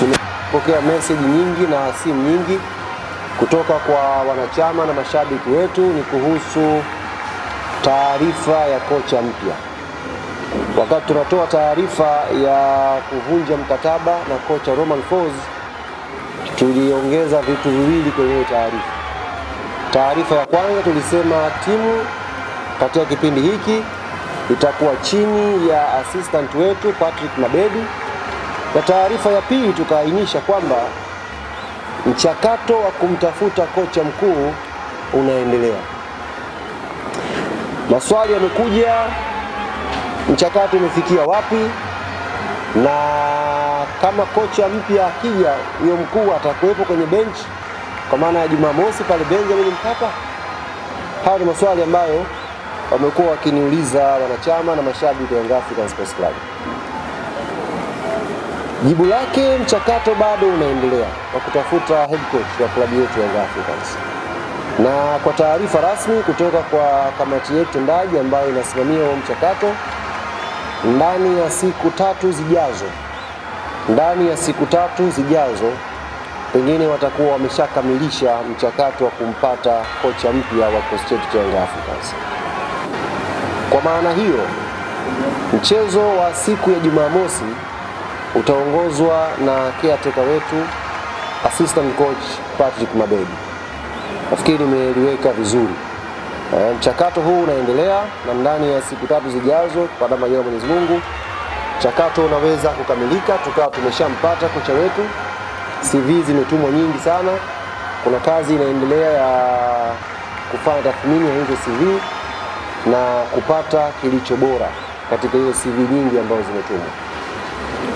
Nimepokea message nyingi na simu nyingi kutoka kwa wanachama na mashabiki wetu ni kuhusu taarifa ya kocha mpya. Wakati tunatoa taarifa ya kuvunja mkataba na kocha Romain Folz, tuliongeza vitu viwili kwenye taarifa. Taarifa ya kwanza tulisema timu katika kipindi hiki itakuwa chini ya assistant wetu Patrick Mabedi, na taarifa ya pili tukaainisha kwamba mchakato wa kumtafuta kocha mkuu unaendelea. Maswali yamekuja, mchakato umefikia wapi, na kama kocha mpya akija, huyo mkuu atakuwepo kwenye bench kwa maana ya Jumamosi pale Benjamin Mkapa? Hayo ni maswali ambayo wamekuwa wakiniuliza wanachama na mashabiki wa Young Africans Sports Club. Jibu lake, mchakato bado unaendelea wa kutafuta head coach wa klabu yetu Young Africans. Na kwa taarifa rasmi kutoka kwa kamati yetu tendaji ambayo inasimamia huo mchakato, ndani ya siku tatu zijazo pengine watakuwa wameshakamilisha mchakato wa kumpata kocha mpya wa kikosi chetu cha Young Africans. Kwa maana hiyo, mchezo wa siku ya Jumamosi utaongozwa na caretaker wetu assistant coach Patrick Mabedi. Nafikiri nimeliweka vizuri. Mchakato huu unaendelea na ndani ya siku 3 zijazo kwa majaliwa ya Mwenyezi Mungu mchakato unaweza kukamilika, tukawa tumeshampata kocha wetu. CV zimetumwa nyingi sana. Kuna kazi inaendelea ya kufanya tathmini ya hizo CV na kupata kilicho bora katika hizo CV nyingi ambazo zimetumwa.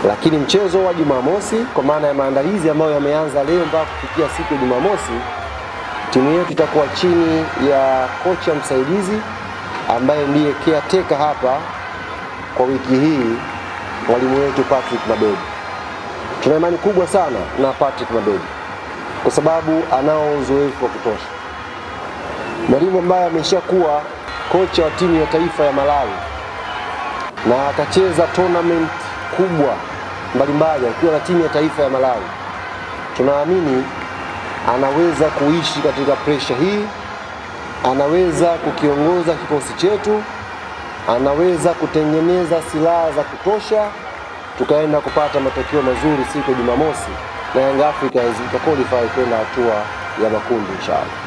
Lakini mchezo wa Jumamosi, kwa maana ya maandalizi ambayo yameanza leo mpaka kufikia siku ya Jumamosi, timu yetu itakuwa chini ya kocha msaidizi ambaye ndiye caretaker hapa kwa wiki hii, mwalimu wetu Patrick Mabedi. Tuna imani kubwa sana na Patrick Mabedi kwa sababu anao uzoefu wa kutosha. Mwalimu ambaye ameshakuwa kocha wa timu ya taifa ya Malawi na akacheza tournament kubwa mbalimbali akiwa na timu ya taifa ya Malawi. Tunaamini anaweza kuishi katika pressure hii, anaweza kukiongoza kikosi chetu, anaweza kutengeneza silaha za kutosha tukaenda kupata matokeo mazuri siku ya Jumamosi na Young Africans itaqualify kwenda hatua ya makundi inshallah.